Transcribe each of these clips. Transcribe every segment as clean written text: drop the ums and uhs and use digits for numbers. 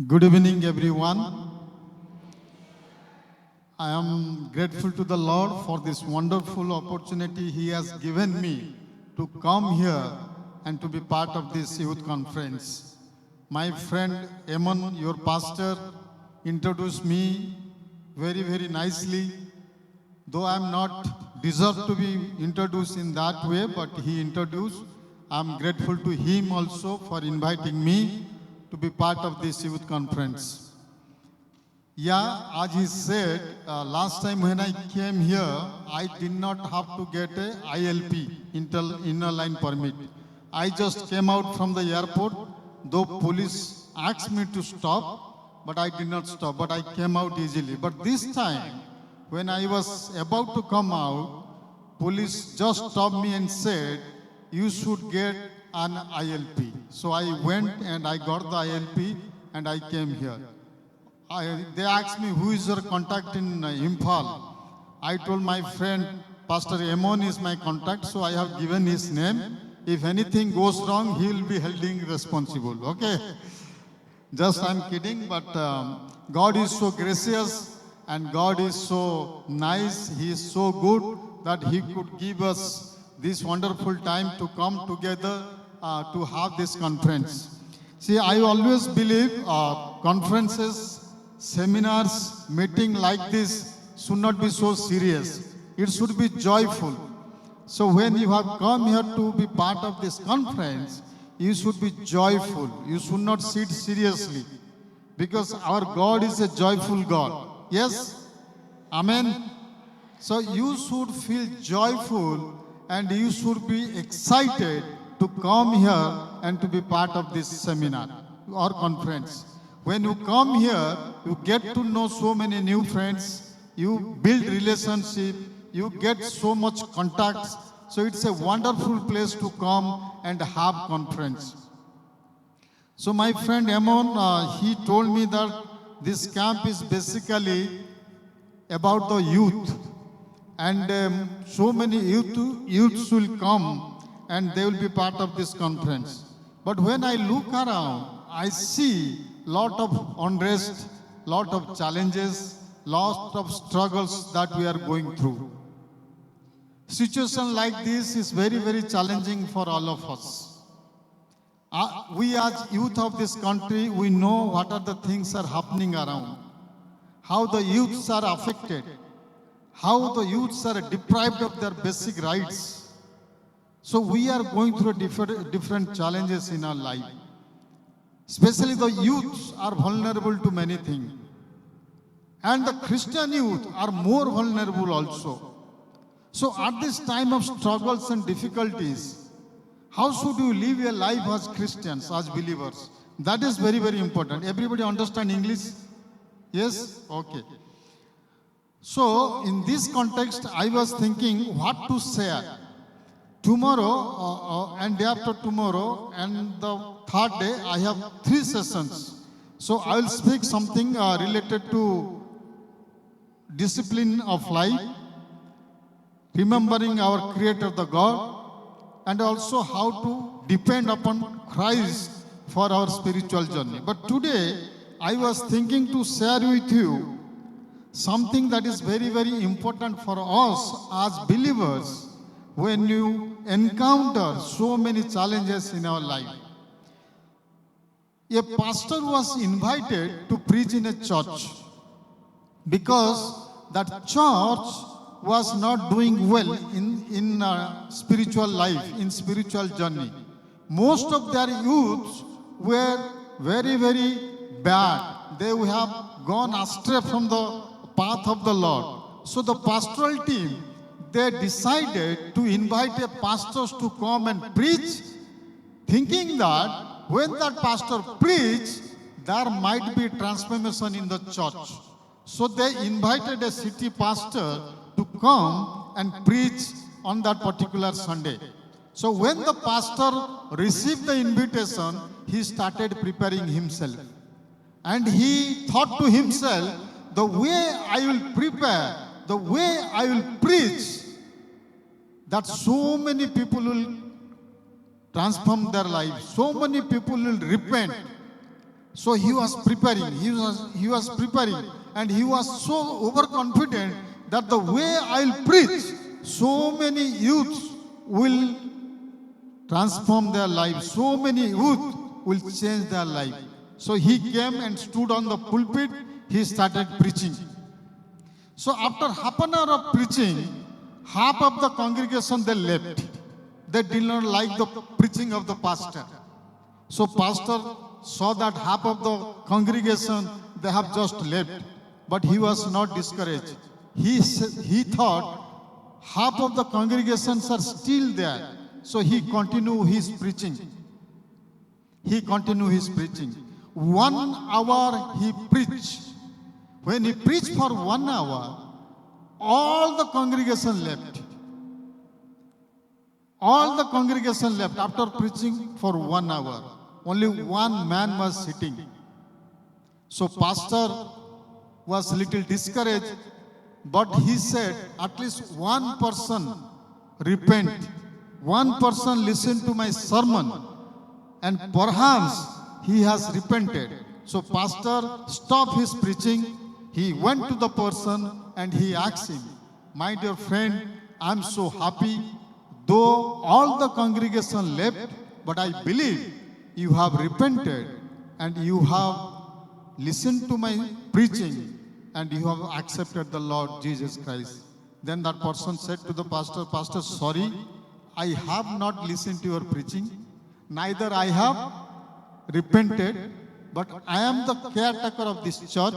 Good evening, everyone. I am grateful to the Lord for this wonderful opportunity He has given me to come here and to be part of this youth conference. My friend Eamon, your pastor, introduced me very nicely. Though I am not deserved to be introduced in that way, but he introduced. I am grateful to him also for inviting me to be part of this youth conference. Yeah, as he said, last time when I came here, I did not have to get a ILP, inner line permit. I just came out from the airport, though police asked me to stop, but I did not stop, but I came out easily. But this time, when I was about to come out, police just stopped me and said, you should get an ILP. So I went and I got the ILP and I came here. They asked me, who is your contact in Imphal? I told my friend, Pastor Eamon is my contact, so I have given his name. If anything goes wrong, he will be held responsible, okay? Just I'm kidding, but God is so gracious and God is so nice, He is so good that He could give us this wonderful time to come together to have this conference. See, I always believe conferences, seminars, meeting like this should not be so serious. It should be joyful. So when you have come here to be part of this conference, you should be joyful. You should not sit seriously. Because our God is a joyful God. Yes? Amen? So you should feel joyful and you should be excited to come here and to be part of this seminar or conference. When you come here, you get to know so many new friends, you build relationship, you get so much contacts. So it's a wonderful place to come and have conference. So my friend Eamon, he told me that this camp is basically about the youth. And so many youths will come and they will be part of this conference. But when I look around, I see lot of unrest, lot of challenges, lot of struggles that we are going through. Situation like this is very challenging for all of us. We as youth of this country, we know what are the things are happening around, how the youths are affected, how the youths are deprived of their basic rights. So we are going through different challenges in our life. Especially the youths are vulnerable to many things. And the Christian youth are more vulnerable also. So at this time of struggles and difficulties, how should you live a life as Christians, as believers? That is very important. Everybody understand English? Yes? Okay. So in this context, I was thinking what to share. Tomorrow and day after tomorrow and the third day, I have 3 sessions. So I will speak something related to discipline of life, remembering our Creator, the God, and also how to depend upon Christ for our spiritual journey. But today, I was thinking to share with you something that is very important for us as believers when you encounter so many challenges in our life. A pastor was invited to preach in a church because that church was not doing well in spiritual life, in spiritual journey. Most of their youths were very bad. They have gone astray from the path of the Lord. So the pastoral team, they decided to invite a pastors to come and preach, thinking that when that pastor preached, there might be transformation in the church. So they invited a city pastor to come and preach on that particular Sunday. So when the pastor received the invitation, he started preparing himself. And he thought to himself, the way I will prepare, the way I will preach, that so many people will transform their lives, so many people will repent, So he was preparing, he was preparing, and he was so overconfident that the way I'll preach, so many youths will transform their lives, so many youth will change their life. So he came and stood on the pulpit, he started preaching. So after half an hour of preaching, half of the congregation they left. They did not like the preaching of the pastor. So pastor saw that half of the congregation they have just left, but he was not discouraged. He thought half of the congregations are still there. So he continued his preaching. He continued his preaching. 1 hour he preached. When he preached for 1 hour, all the congregation left. All the congregation left after preaching for 1 hour. Only one man was sitting. So pastor was little discouraged, but he said, at least one person repent. One person listen to my sermon, and perhaps he has repented. So pastor stopped his preaching. He went to the person and he asked him, my dear friend, I'm so happy. Though all the congregation left, but I believe you have repented and you have listened to my preaching and you have accepted the Lord Jesus Christ. Then that person said to the pastor, Pastor, sorry, I have not listened to your preaching. Neither I have repented, but I am the caretaker of this church.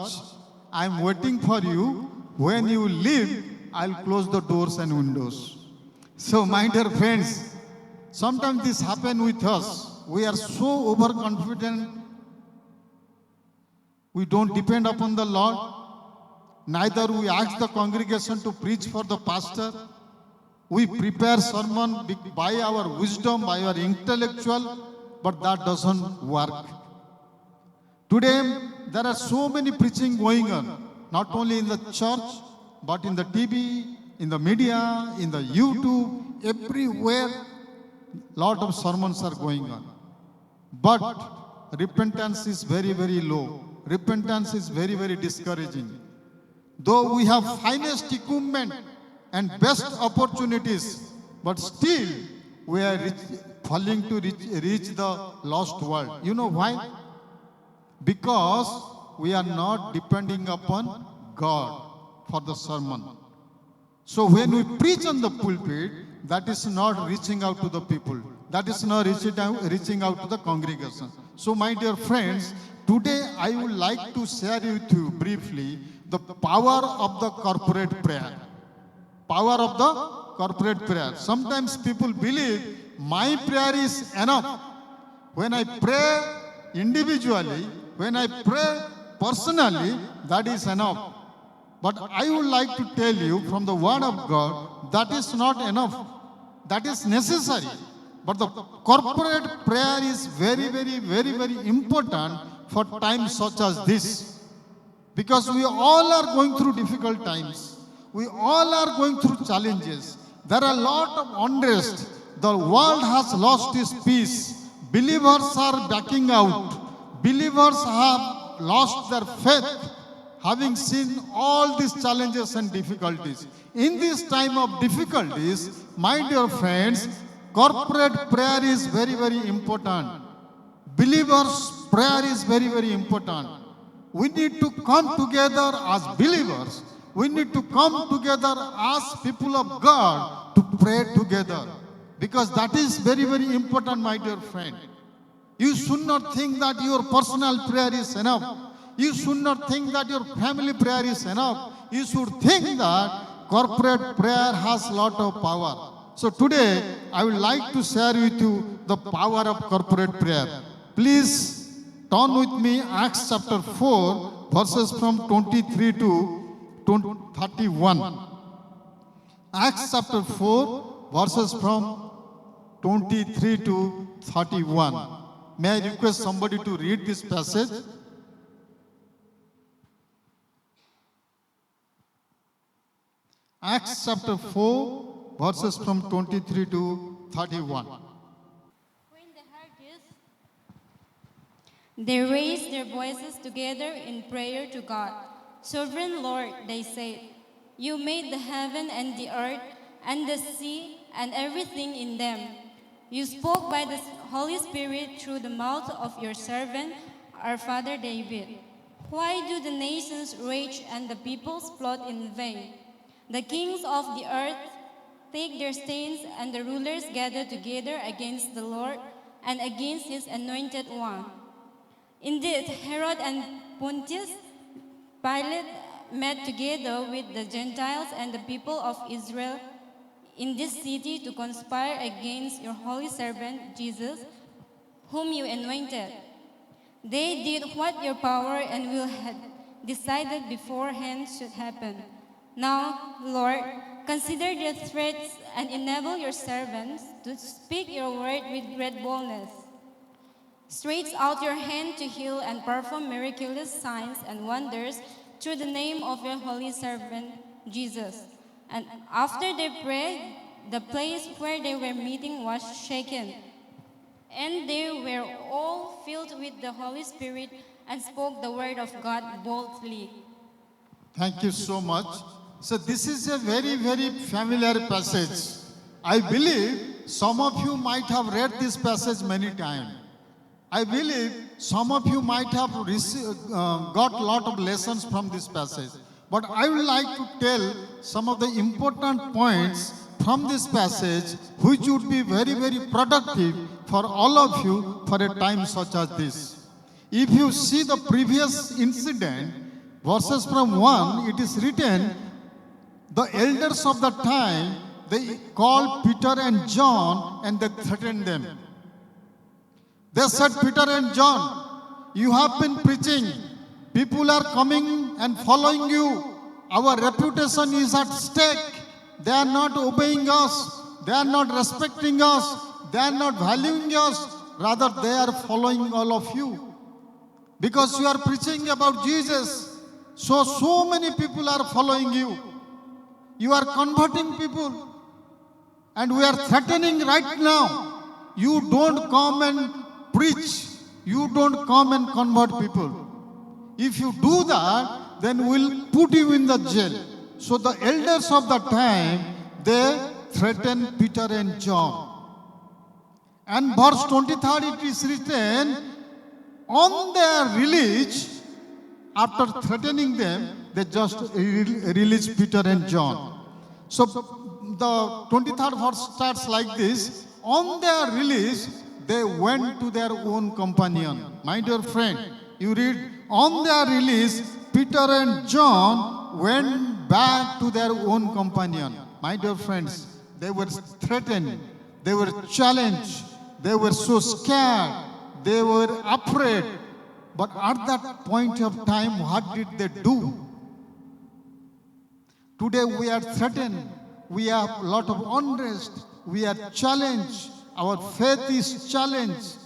I am waiting for you. When you leave, I'll close the doors and windows. So, my dear friends, sometimes this happens with us. We are so overconfident. We don't depend upon the Lord. Neither we ask the congregation to preach for the pastor. We prepare sermon by our wisdom, by our intellectual, but that doesn't work. Today, there are so many preaching going on, not only in the church, but in the TV, in the media, in the YouTube, everywhere, lot of sermons are going on. But repentance is very, very low. Repentance is very, very discouraging. Though we have finest equipment and best opportunities, but still we are falling to reach the lost world. You know why? Because we are not depending upon God for the sermon. So when we preach on the pulpit, that is not reaching out to the people. That is not reaching out to the congregation. So my dear friends, today I would like to share with you briefly the power of the corporate prayer. Power of the corporate prayer. Sometimes people believe my prayer is enough. When I pray individually, when I pray personally, that is enough. But I would like to tell you from the word of God, that is not enough. That is necessary. But the corporate prayer is very, very, very, very important for times such as this. Because we all are going through difficult times. We all are going through challenges. There are a lot of unrest. The world has lost its peace. Believers are backing out. Believers have lost their faith, having seen all these challenges and difficulties. In this time of difficulties, my dear friends, corporate prayer is very, very important. Believers' prayer is very, very important. We need to come together as believers. We need to come together as people of God to pray together. Because that is very, very important, my dear friend. You should not think that your personal prayer is enough. You should not think that your family prayer is enough. You should think that corporate prayer has a lot of power. So today, I would like to share with you the power of corporate prayer. Please turn with me Acts chapter 4, verses from 23 to 31. Acts chapter 4, verses from 23 to 31. May I request somebody to read this passage? Acts chapter 4, verses from 23 to 31. When they heard this, They raised their voices together in prayer to God. Sovereign Lord, they said, you made the heaven and the earth and the sea and everything in them. You spoke by the Holy Spirit through the mouth of your servant, our father David. Why do the nations rage and the peoples plot in vain? The kings of the earth take their stands, and the rulers gather together against the Lord and against his anointed one. Indeed, Herod and Pontius Pilate met together with the Gentiles and the people of Israel in this city to conspire against your holy servant Jesus, whom you anointed. They did what your power and will had decided beforehand should happen. Now, Lord, consider their threats and enable your servants to speak your word with great boldness. Stretch out your hand to heal and perform miraculous signs and wonders through the name of your holy servant Jesus. And after they prayed, the place where they were meeting was shaken, and they were all filled with the Holy Spirit and spoke the word of God boldly. Thank you so much. So this is a very, very familiar passage. I believe some of you might have read this passage many times. I believe some of you might have got a lot of lessons from this passage. But I would like to tell some of the important points from this passage which would be very, very productive for all of you for a time such as this. If you see the previous incident, verses from 1, it is written, the elders of the time, they called Peter and John and they threatened them. They said, Peter and John, you have been preaching. People are coming and following you. Our reputation is at stake. They are not obeying us. They are not respecting us. They are not valuing us. Rather, they are following all of you. Because you are preaching about Jesus. So many people are following you. You are converting people. And we are threatening right now. You don't come and preach. You don't come and convert people. If you do that, then we'll put you in the jail. So the elders of the time, they threatened Peter and John. And verse 23, it is written, on their release, after threatening them, they just released Peter and John. So the 23rd verse starts like this. On their release, they went to their own companion. My dear friend, you read, on their release, Peter and John went back to their own companion. My dear friends, they were threatened, they were challenged, they were so scared, they were afraid. But at that point of time, what did they do? Today we are threatened, we have a lot of unrest, we are challenged, our faith is challenged.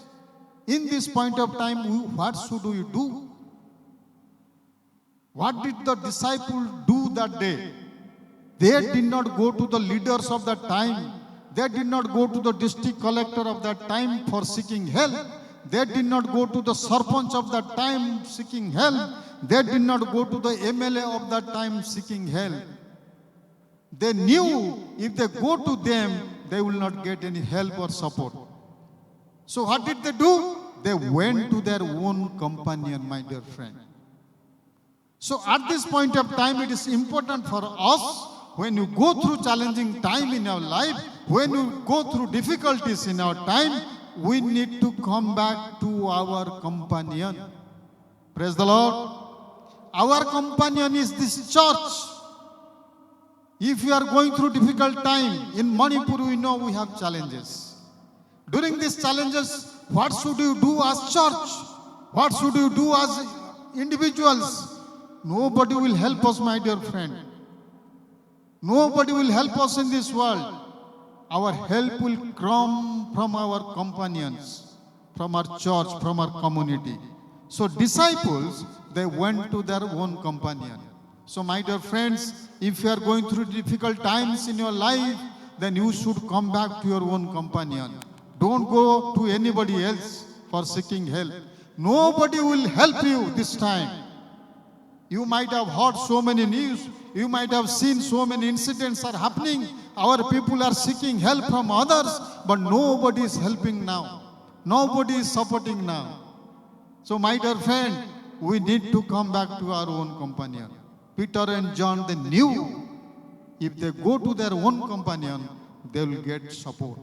In this point of time, what should we do? What did the disciples do that day? They did not go to the leaders of that time. They did not go to the district collector of that time for seeking help. They did not go to the sarpanch of that time seeking help. They did not go to the MLA of that time seeking help. They knew if they go to them, they will not get any help or support. So what did they do? They went to their own companion, my dear friend. So at this point of time, it is important for us, when you go through challenging time in our life, when you go through difficulties in our time, we need to come back to our companion. Praise the Lord. Our companion is this church. If you are going through difficult time, in Manipur we know we have challenges. During these challenges, what should you do as church? What should you do as individuals? Nobody will help us, my dear friend. Nobody will help us in this world. Our help will come from our companions, from our church, from our community. So disciples, they went to their own companion. So my dear friends, if you are going through difficult times in your life, then you should come back to your own companion. Don't go to anybody else for seeking help. Nobody will help you this time. You might have heard so many news. You might have seen so many incidents are happening. Our people are seeking help from others, but nobody is helping now. Nobody is supporting now. So my dear friend, we need to come back to our own companion. Peter and John, they knew if they go to their own companion, they will get support.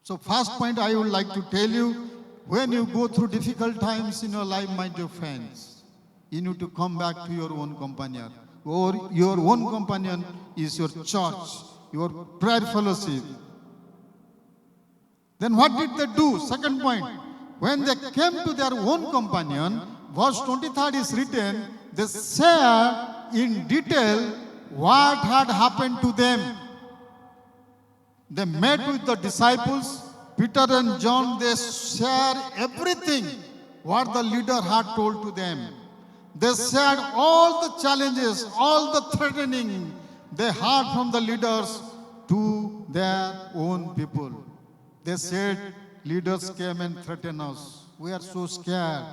So first point I would like to tell you, when you go through difficult times in your life, my dear friends, you need to come back to your own companion. Or your own companion is your church, your prayer fellowship. Then what did they do? Second point, when they came to their own companion, verse 23 is written, they shared in detail what had happened to them. They met with the disciples, Peter and John, they shared everything what the leader had told to them. They shared all the challenges, all the threatening they heard from the leaders to their own people. They said, leaders came and threatened us. We are so scared.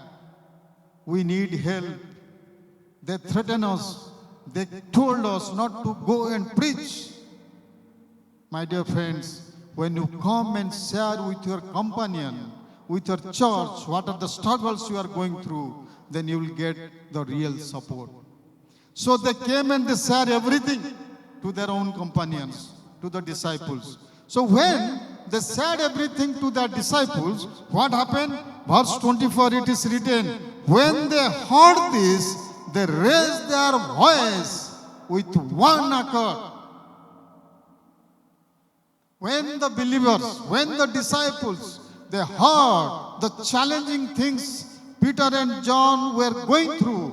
We need help. They threatened us. They told us not to go and preach. My dear friends, when you come and share with your companion, with your church, what are the struggles you are going through, then you will get the real support. So they came and they shared everything to their own companions, to the disciples. So when they shared everything to their disciples, what happened? Verse 24 it is written, when they heard this, they raised their voice with one accord. When the believers, when the disciples, they heard the challenging things Peter and John were going through,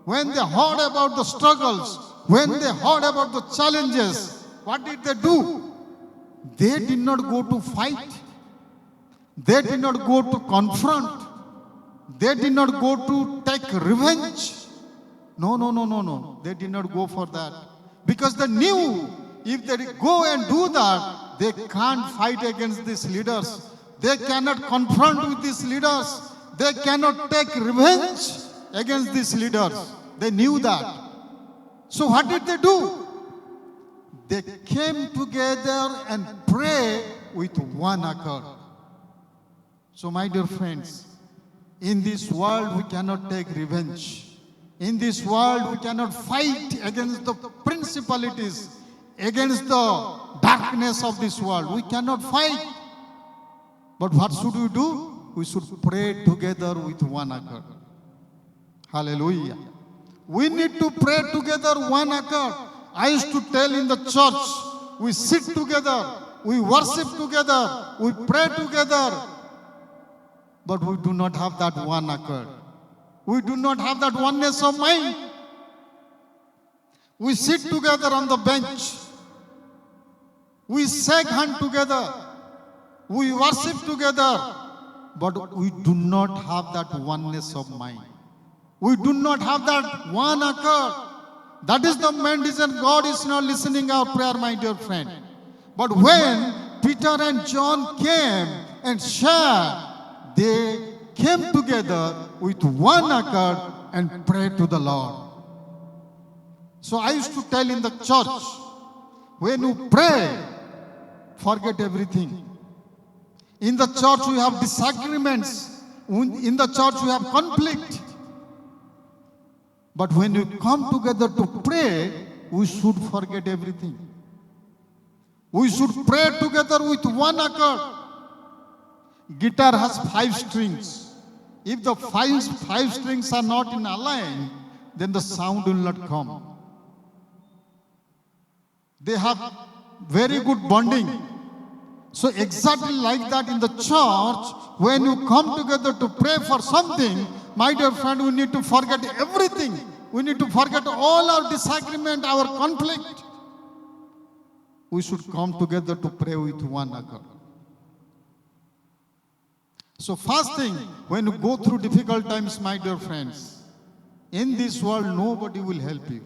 when they heard about the struggles, when they heard about the challenges, what did they do? They did not go to fight. They did not go to confront. They did not go to take revenge. No. They did not go for that. Because they knew if they go and do that, they can't fight against these leaders. They cannot confront with these leaders. They cannot take revenge against these leaders. They knew that. So what did they do? They came together and prayed with one accord. So my dear friends, in this world we cannot take revenge. In this world we cannot fight against the principalities, against the darkness of this world. We cannot fight. But what should we do? We should pray together with one accord. Hallelujah. We need to pray together one accord. I used to tell in the church, we sit together, we worship together, we pray together. But we do not have that one accord. We do not have that oneness of mind. We sit together on the bench. We shake hands together. We worship together. But we do not have that oneness of mind. We do not have that one accord. That is the main reason God is not listening our prayer, my dear friend. But when Peter and John came and shared, they came together with one accord and prayed to the Lord. So I used to tell in the church, when you pray, forget everything. In the church we have disagreements. In the church we have conflict. But when we come together to pray, we should forget everything. We should pray together with one accord. Guitar has 5 strings. If the five strings are not in line, then the sound will not come. They have very good bonding. So exactly like that in the church, when you come together to pray for something, my dear friend, we need to forget everything. We need to forget all our disagreement, our conflict. We should come together to pray with one accord. So first thing, when you go through difficult times, my dear friends, in this world nobody will help you.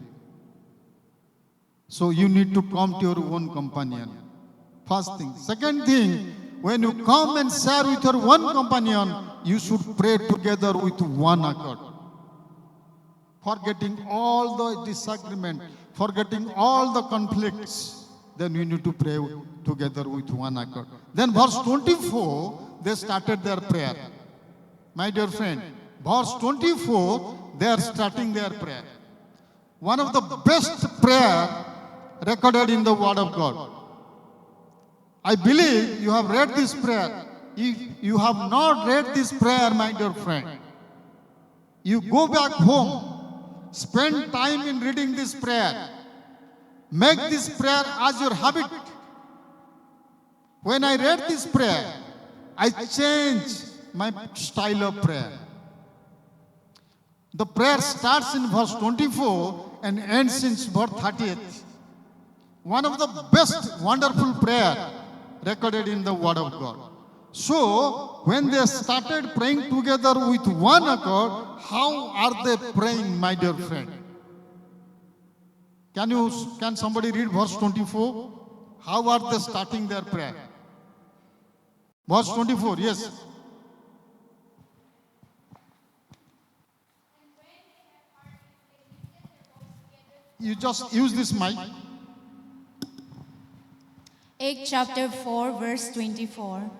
So you need to come to your own companion. First thing. Second thing, when you come and share with your one companion, you should pray together with one accord. Forgetting all the disagreement, forgetting all the conflicts, then we need to pray together with one accord. Then verse 24, they started their prayer. My dear friend, verse 24, they are starting their prayer. One of the best prayer recorded in the Word of God. I believe you have read this prayer. If you have not read this prayer, my dear friend, you go back home, spend time in reading this prayer. Make this prayer as your habit. When I read this prayer, I changed my style of prayer. The prayer starts in verse 24 and ends in verse 30th. One of the best wonderful prayer recorded in the Word of God. So, when they started praying together with one accord, how are they praying, my dear friend? Can somebody read verse 24? How are they starting their prayer? Verse 24, yes. You just use this mic. Acts chapter 4, verse 24.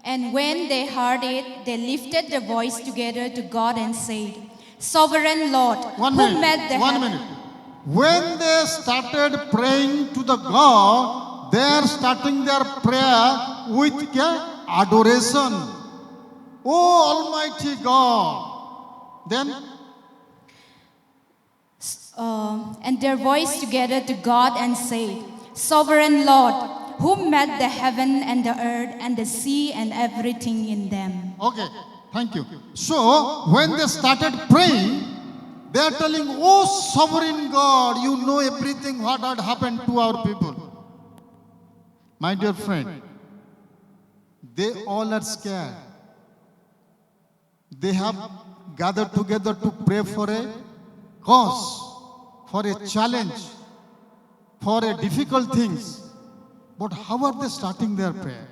And when they heard it, they lifted their voice together to God and said, Sovereign Lord, One who made the minute. When they started praying to the God, they are starting their prayer with adoration. Oh Almighty God. Then and their voice together to God and said, Sovereign Lord, who made the heaven and the earth and the sea and everything in them. okay, thank you. So, when they started praying, they are telling, oh sovereign God, you know everything what had happened to our people. My dear friend, they all are scared. They have gathered together to pray for a cause, for a challenge, for a difficult things. But how are they starting their prayer?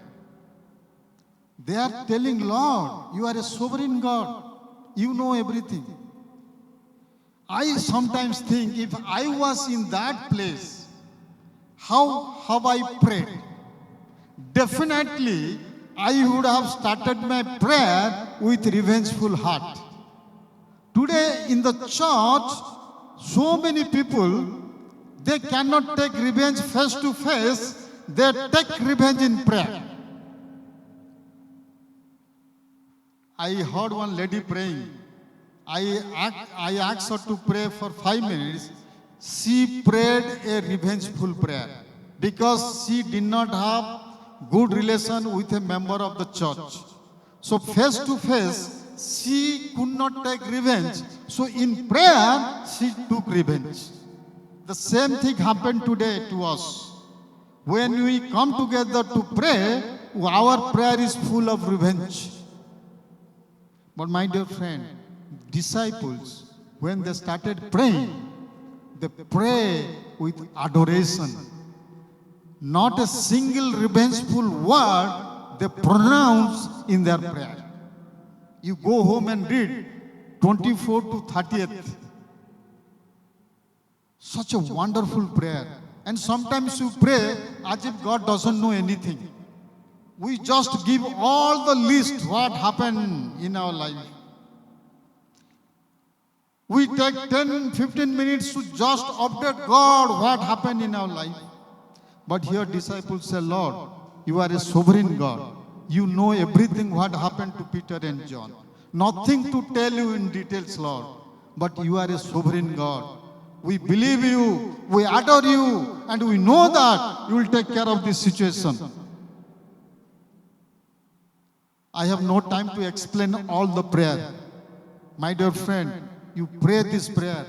They are telling, Lord, you are a sovereign God. You know everything. I sometimes think if I was in that place, how have I prayed? Definitely, I would have started my prayer with revengeful heart. Today in the church, so many people, they cannot take revenge face to face. They take revenge in prayer. I heard one lady praying. I asked her to pray for 5 minutes. She prayed a revengeful prayer because she did not have good relation with a member of the church. So face to face, she could not take revenge. So in prayer, she took revenge. The same thing happened today to us. When we come together to pray, our prayer is full of revenge. But my dear friend, disciples, when they started praying, they pray with adoration. Not a single revengeful word they pronounce in their prayer. You go home and read 24 to 30th. Such a wonderful prayer. And sometimes you pray as if God doesn't know anything. We just give all the list what happened in our life. We take 10, 15 minutes to just update God what happened in our life. But here disciples say, Lord, you are a sovereign God. You know everything what happened to Peter and John. Nothing to tell you in details, Lord. But you are a sovereign God. We believe you, we adore you, and we know that you will take care of this situation. I have no time to explain all the prayer. My dear friend, you pray this prayer.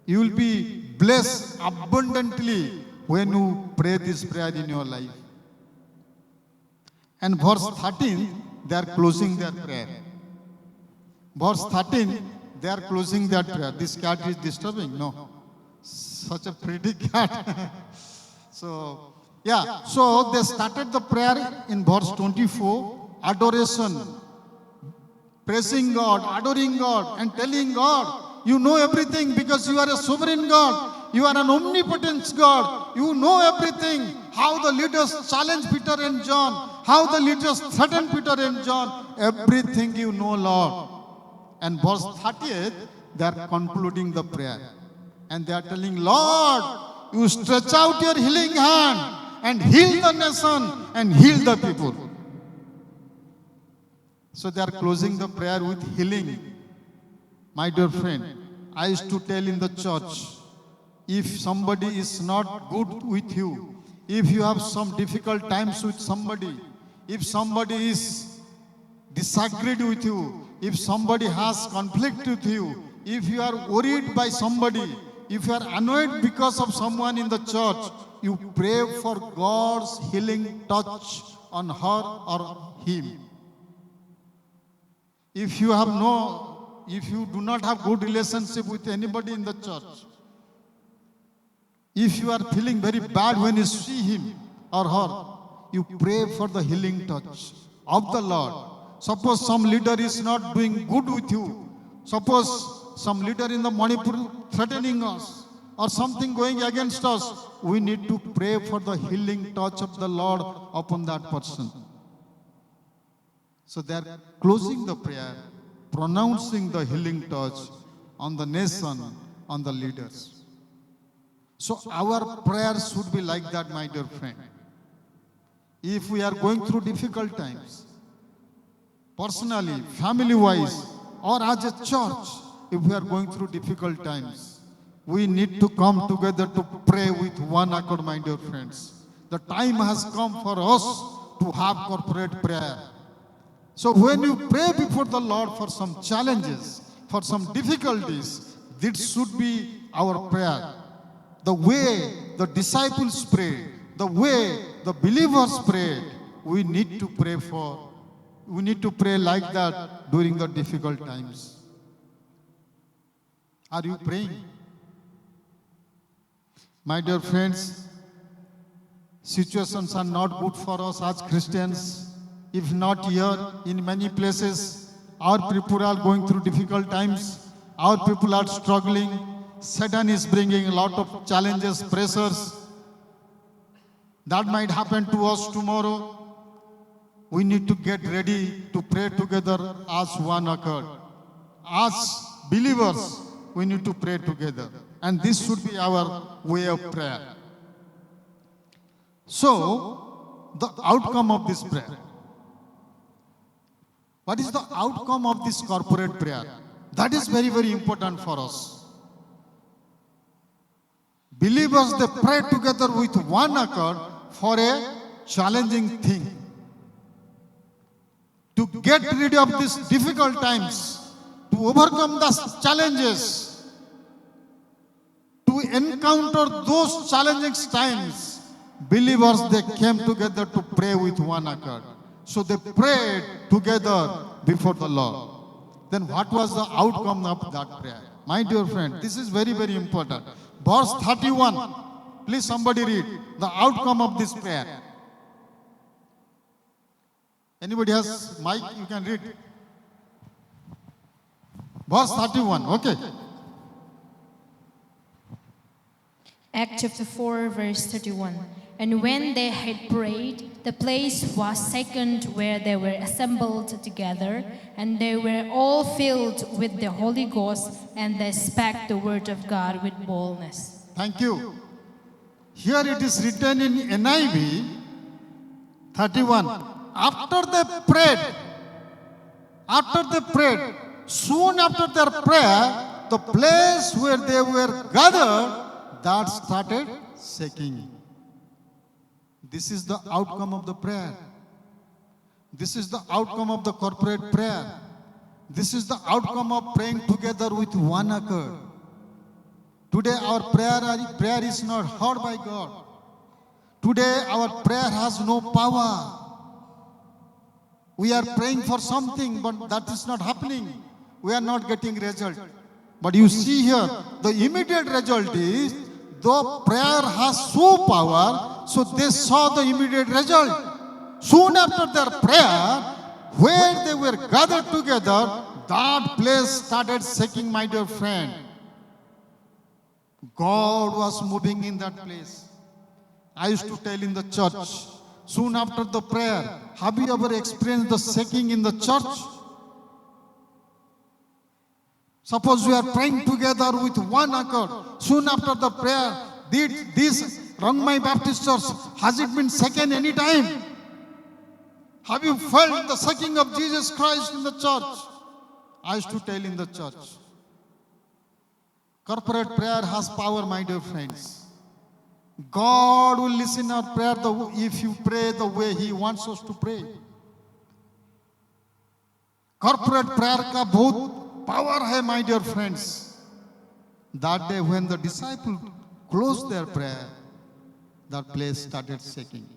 You will be blessed abundantly when you pray this prayer in your life. And verse 13, they are closing their prayer. Verse 13, they are closing their prayer. This cat is disturbing? No. Such a pretty cat. So they started the prayer in verse 24, adoration. praising God, adoring God, and telling God, you know everything because you are a sovereign God. You are an omnipotent God. You know everything. How the leaders challenged Peter and John. How the leaders threatened Peter and John. Everything you know, Lord. And verse 38, they are concluding the prayer. And they are telling, Lord, you stretch out your healing hand and heal the nation and heal the people. So they are closing the prayer with healing. My dear friend, I used to tell in the church, if somebody is not good with you, if you have some difficult times with somebody, if somebody is disagreed with you, if somebody has conflict with you, if you are worried by somebody, if you are annoyed because of someone in the church, you pray for God's healing touch on her or him. If you do not have good relationship with anybody in the church, if you are feeling very bad when you see him or her, you pray for the healing touch of the Lord. Suppose some leader is not doing good with you. Suppose some leader in the Manipur threatening us or something going against us. We need to pray for the healing touch of the Lord upon that person. So they are closing the prayer, pronouncing the healing touch on the nation, on the leaders. So our prayers should be like that, my dear friend. If we are going through difficult times, personally, family-wise, or as a church, if we are going through difficult times, we need to come together to pray with one accord, my dear friends. The time has come for us to have corporate prayer. So when you pray before the Lord for some challenges, for some difficulties, this should be our prayer. The way the disciples prayed, the way the believers prayed, we need to pray like that during the difficult times. Are you praying? My dear friends, situations are not good for us as Christians. If not here, in many places, our people are going through difficult times. Our people are struggling. Satan is bringing a lot of challenges, pressures. That might happen to us tomorrow. We need to get ready to pray together as one accord. As believers, we need to pray together. And this should be our way of prayer. So, the outcome of this prayer. What is the outcome of this corporate prayer? That is very, very important for us. Believers, they pray together with one accord for a challenging thing. To get rid of these difficult times, to overcome the challenges, to encounter those challenging times, believers, they came together to pray with one accord. So they prayed together before the Lord. Then what was the outcome of that prayer? My dear friend, this is very, very important. Verse 31, please somebody read the outcome of this prayer. Anybody has mic? You can read. Verse 31, okay. Acts chapter 4, verse 31. And when they had prayed, the place was second where they were assembled together, and they were all filled with the Holy Ghost, and they spake the word of God with boldness. Thank you. Here it is written in NIV 31. After they prayed, soon after their prayer, the place where they were gathered, that started shaking. This is the outcome of the prayer. This is the outcome of the corporate prayer. This is the outcome of praying together with one accord. Today our prayer is not heard by God. Today our prayer has no power. We are praying for something, but that is not happening. We are not getting result. But you see here, the immediate result is, the prayer has so power, so they saw the immediate result. Soon after their prayer, where they were gathered together, that place started shaking, my dear friend. God was moving in that place. I used to tell in the church, soon after the prayer, have you ever experienced the shaking in the church? Suppose we are praying together with one accord. Soon after the prayer, did this Rangmai Baptist Church, has it been shaken any time? Have you felt the shaking of Jesus Christ in the church? I used to tell in the church. Corporate prayer has power, my dear friends. God will listen our prayer if you pray the way He wants us to pray. Corporate prayer का बहुत power है, my dear friends. That day when the disciples closed their prayer, that place started shaking.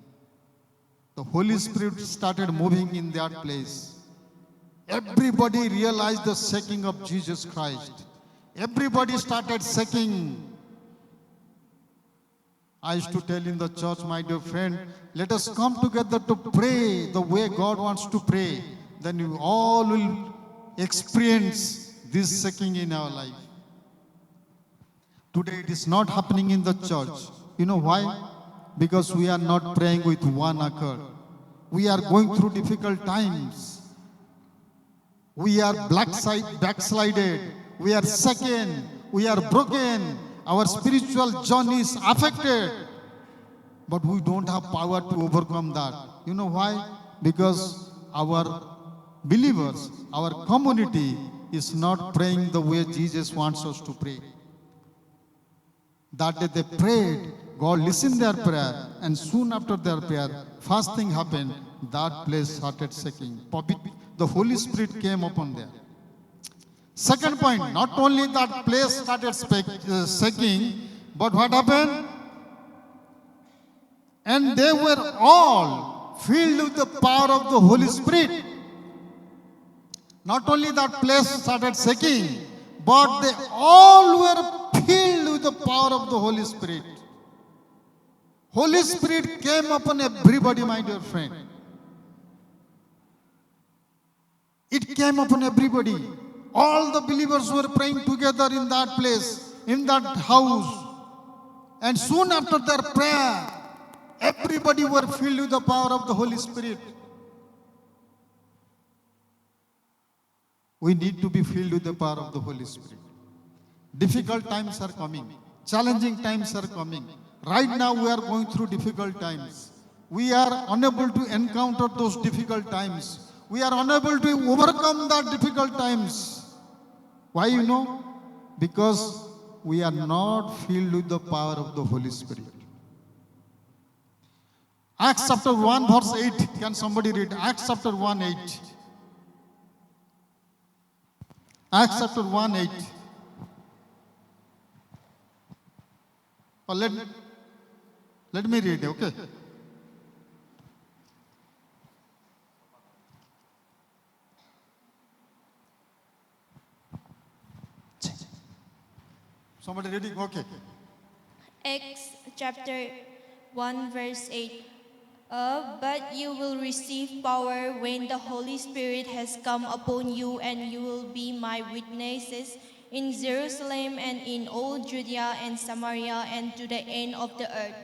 The Holy Spirit started moving in that place. Everybody realized the shaking of Jesus Christ. Everybody started shaking. I used to tell in the church, my dear friend, let us come together to pray the way God wants to pray. Then you all will experience this shaking in our life. Today it is not happening in the church. You know why? Because we are not praying with one accord. We are going through difficult times. We are backslided. We are shaken. We are broken. Our spiritual journey is affected. But we don't have power to overcome that. You know why? Because our believers, our community is not praying the way Jesus wants us to pray. That day they prayed, God listened their prayer, and soon after their prayer, first thing happened, that place started shaking. The Holy Spirit came upon there. Second point, not only that place started shaking, but what happened? And they were all filled with the power of the Holy Spirit. Not only that place started shaking, but they all were filled with the power of the Holy Spirit. Holy Spirit came upon everybody, my dear friend. It came upon everybody. All the believers were praying together in that place, in that house. And soon after their prayer, everybody were filled with the power of the Holy Spirit. We need to be filled with the power of the Holy Spirit. Difficult times are coming. Challenging times are coming. Right now we are going through difficult times. We are unable to encounter those difficult times. We are unable to overcome that difficult times. Why you know? Because we are not filled with the power of the Holy Spirit. Acts chapter 1 verse 8. Can somebody read? Acts chapter 1 8. Acts chapter 1 8. Let me read, okay? Somebody reading? Okay. Acts chapter 1 verse 8. But you will receive power when the Holy Spirit has come upon you, and you will be my witnesses in Jerusalem and in all Judea and Samaria and to the end of the earth.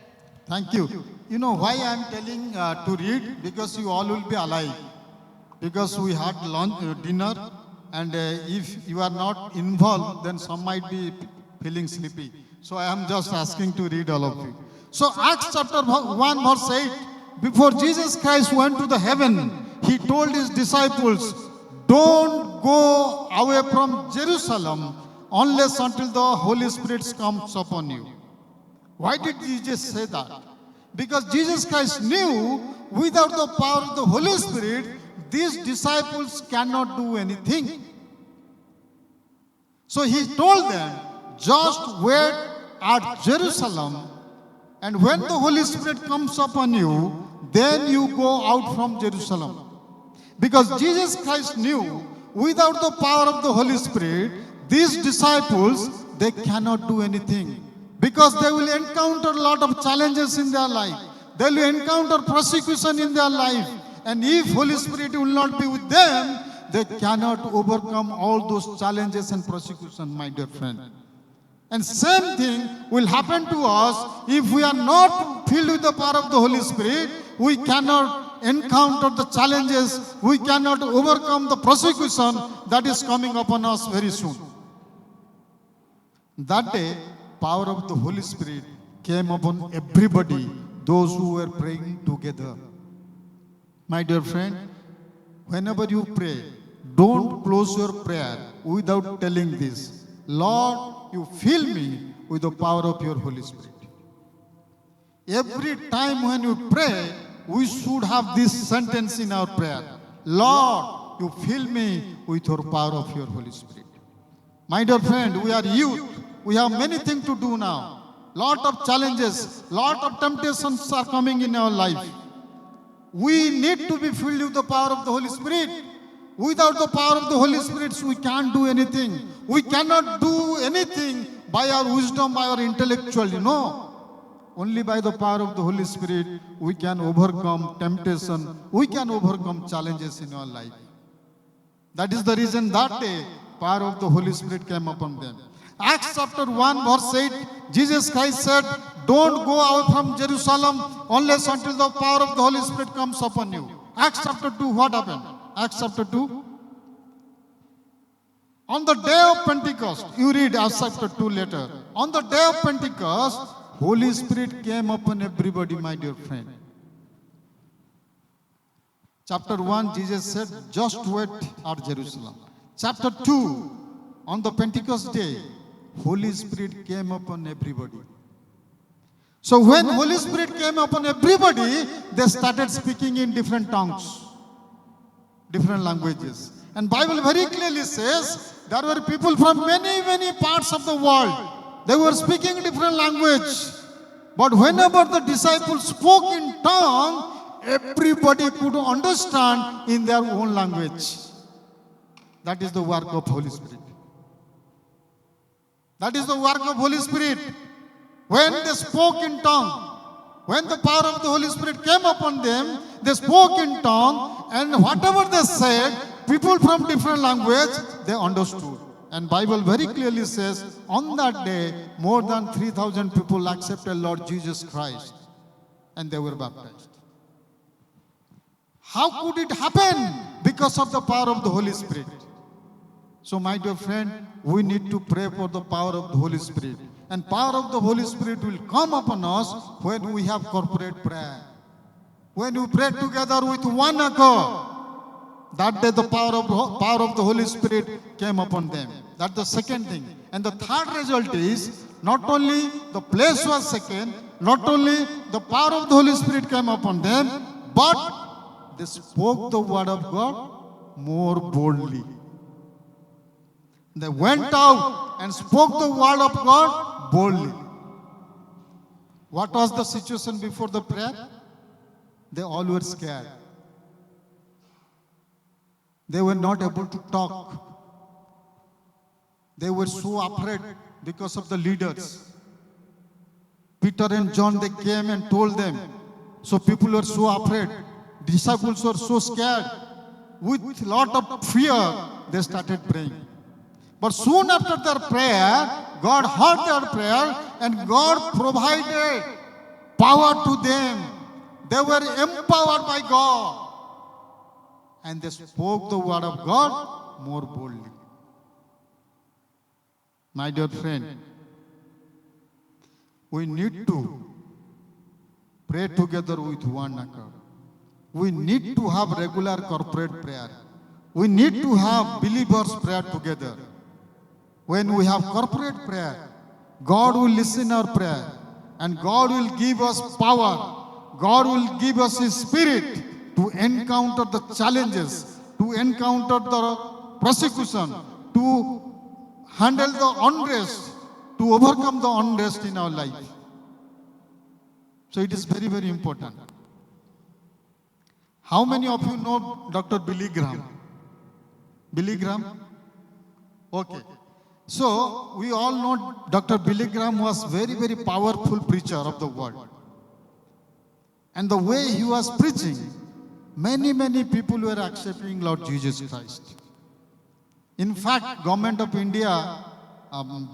Thank you. You know why I am telling to read? Because you all will be alive. Because we had lunch, dinner, and if you are not involved, then some might be feeling sleepy. So I am just asking to read all of you. So Acts chapter 1 verse 8, before Jesus Christ went to the heaven, He told His disciples, don't go away from Jerusalem unless until the Holy Spirit comes upon you. Why did Jesus say that? Because Jesus Christ knew without the power of the Holy Spirit, these disciples cannot do anything. So He told them, just wait at Jerusalem, and when the Holy Spirit comes upon you, then you go out from Jerusalem. Because Jesus Christ knew without the power of the Holy Spirit, these disciples, they cannot do anything. Because they will encounter a lot of challenges in their life. They will encounter persecution in their life. And if Holy Spirit will not be with them, they cannot overcome all those challenges and persecution, my dear friend. And same thing will happen to us if we are not filled with the power of the Holy Spirit. We cannot encounter the challenges. We cannot overcome the persecution that is coming upon us very soon. That day, power of the Holy Spirit came upon everybody, those who were praying together. My dear friend, whenever you pray, don't close your prayer without telling this. Lord, you fill me with the power of your Holy Spirit. Every time when you pray, we should have this sentence in our prayer. Lord, you fill me with your power of your Holy Spirit. My dear friend, we are youth. We have many things to do now. Lot of challenges, lot of temptations are coming in our life. We need to be filled with the power of the Holy Spirit. Without the power of the Holy Spirit, we can't do anything. We cannot do anything by our wisdom, by our intellectual, Only by the power of the Holy Spirit, we can overcome temptation. We can overcome challenges in our life. That is the reason that day, power of the Holy Spirit came upon them. Acts chapter 1 verse 8, Jesus Christ said, don't go out from Jerusalem unless until the power of the Holy Spirit comes upon you. Acts chapter 2, what happened? Acts chapter 2. On the day of Pentecost, you read Acts chapter 2 later. On the day of Pentecost, Holy Spirit came upon everybody, my dear friend. Chapter 1, Jesus said, just wait at Jerusalem. Chapter 2, on the Pentecost day, Holy Spirit came upon everybody. So when Holy Spirit came upon everybody, they started speaking in different tongues, different languages. And Bible very clearly says, there were people from many, many parts of the world. They were speaking different language. But whenever the disciples spoke in tongue, everybody could understand in their own language. That is the work of Holy Spirit. That is the work of Holy Spirit. When they spoke in tongue, when the power of the Holy Spirit came upon them, they spoke in tongue, and whatever they said, people from different language, they understood. And Bible very clearly says, on that day, more than 3,000 people accepted Lord Jesus Christ, and they were baptized. How could it happen? Because of the power of the Holy Spirit. So my dear friend, we need to pray for the power of the Holy Spirit. And power of the Holy Spirit will come upon us when we have corporate prayer. When we pray together with one accord, that day the power of the Holy Spirit came upon them. That's the second thing. And the third result is, not only the place was second, not only the power of the Holy Spirit came upon them, but they spoke the word of God more boldly. They went out and spoke the word of God boldly. What was the situation before the prayer? They all were scared. They were not able to talk. They were so afraid because of the leaders. Peter and John, they came and told them. So people were so afraid. Disciples were so scared. With a lot of fear, they started praying. But soon after their prayer, God heard their prayer and God provided power to them. They were empowered by God. And they spoke the word of God more boldly. My dear friend, we need to pray together with one accord. We need to have regular corporate prayer. We need to have believers' prayer together. When we have corporate prayer, God will listen our prayer and God will give us power. God will give us His Spirit to encounter the challenges, to encounter the persecution, to handle the unrest, to overcome the unrest in our life. So it is very, very important. How many of you know Dr. Billy Graham? Billy Graham? Okay. So, we all know Dr. Billy Graham was very, very powerful preacher of the word. And the way he was preaching, many people were accepting Lord Jesus Christ. In fact, government of India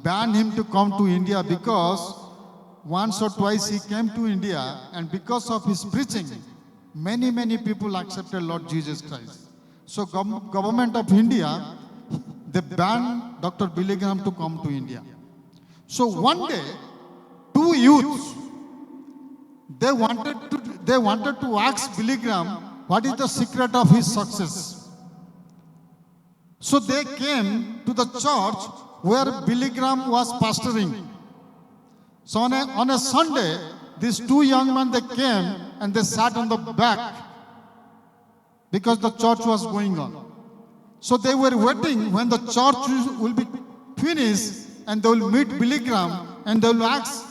banned him to come to India because once or twice he came to India, and because of his preaching, many people accepted Lord Jesus Christ. So government of India, they banned Dr. Billy Graham to come to India. So one day, two youths, they wanted to ask Billy Graham what is the secret of his success. So they came to the church where Billy Graham was pastoring. So on a Sunday, these two young men, they came and they sat on the back because the church was going on. So they were waiting when the church will be finished and they will meet Billy Graham and they will ask,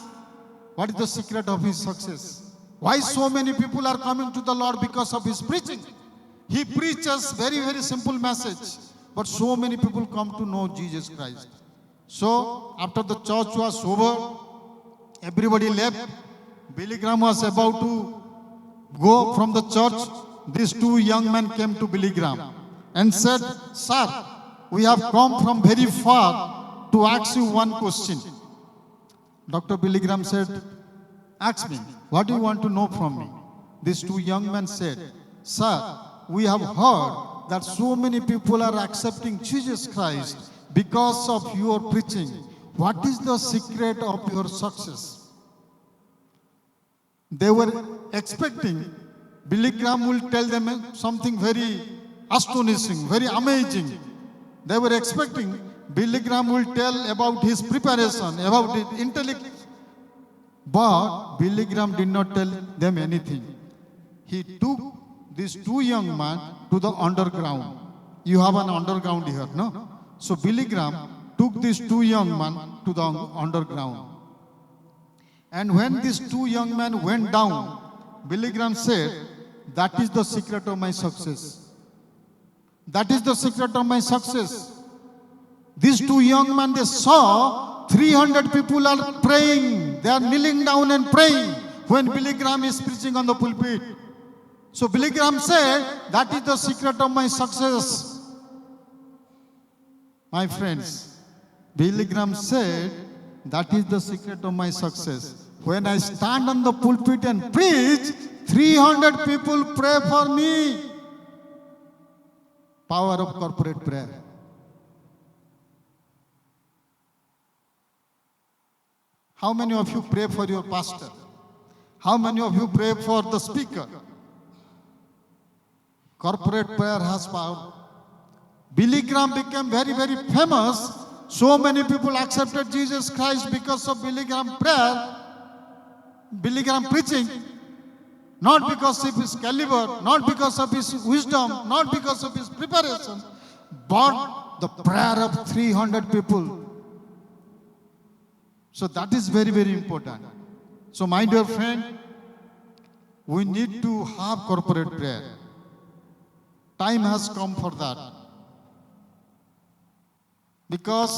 what is the secret of his success? Why so many people are coming to the Lord? Because of his preaching. He preaches very simple message, but so many people come to know Jesus Christ. So after the church was over, everybody left. Billy Graham was about to go from the church. These two young men came to Billy Graham and said, "Sir, we have come from very far to ask you one question." Dr. Billy Graham said, "Ask me, what do you want to know from me?" These two young men said, "Sir, we have heard that so many people are accepting Jesus Christ because of your preaching. What is the secret of your success?" They were expecting Billy Graham will tell them something very astonishing, very amazing. They were expecting Billy Graham will tell about his preparation, about his intellect. But Billy Graham did not tell them anything. He took these two young men to the underground. You have an underground here, no? So Billy Graham took these two young men to the underground. And when these two young men went down, Billy Graham said, "That is the secret of my success. That is the secret of my success." These two young men, they saw 300 people are praying. They are kneeling down and praying when Billy Graham is preaching on the pulpit. So Billy Graham said, "That is the secret of my success." My friends, Billy Graham said, "That is the secret of my success. When I stand on the pulpit and preach, 300 people pray for me." Power of corporate prayer. How many of you pray for your pastor? How many of you pray for the speaker? Corporate prayer has power. Billy Graham became very famous. So many people accepted Jesus Christ because of Billy Graham prayer, Billy Graham preaching. Not because of his caliber, not because of his wisdom, not because of his preparation, but the prayer of 300 people. So that is very important. So my dear friend, we need to have corporate prayer. Time has come for that. Because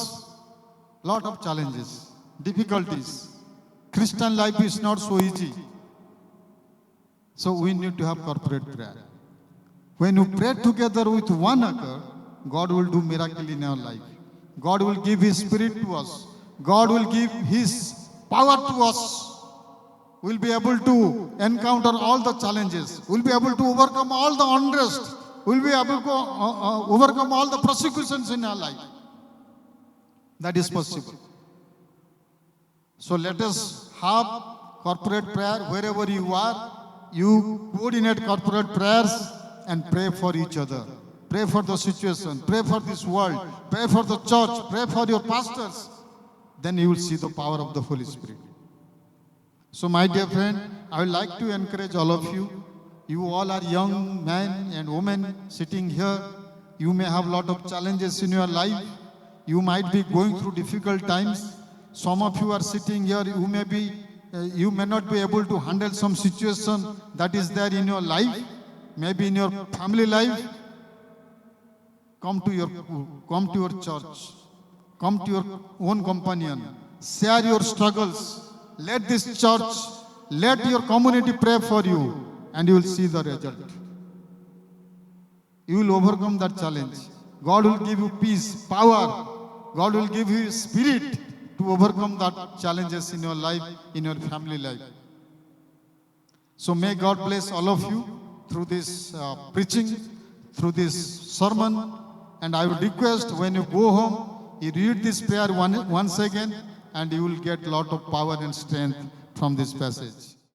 lot of challenges, difficulties. Christian life is not so easy. So we need to have corporate prayer. When you pray together with one accord, God will do miracle in our life. God will give His Spirit to us. God will give His power to us. We'll be able to encounter all the challenges. We'll be able to overcome all the unrest. We'll be able to overcome all the persecutions in our life. That is possible. So let us have corporate prayer wherever you are. You coordinate corporate prayers and pray for each other. Pray for the situation. Pray for this world. Pray for the church. Pray for your pastors. Then you will see the power of the Holy Spirit. So my dear friend, I would like to encourage all of you. You all are young men and women sitting here. You may have a lot of challenges in your life. You might be going through difficult times. Some of you are sitting here, you may not be able to handle some situation that is there in your life, maybe in your family life. Come to your church. Come to your own companion. Share your struggles. Let this church, let your community pray for you, and you will see the result. you will overcome that challenge. God will give you peace, power. God will give you spirit to overcome that challenges in your life, in your family life. So may God bless all of you through this preaching, through this sermon. And I would request when you go home, you read this prayer once again, and you will get a lot of power and strength from this passage.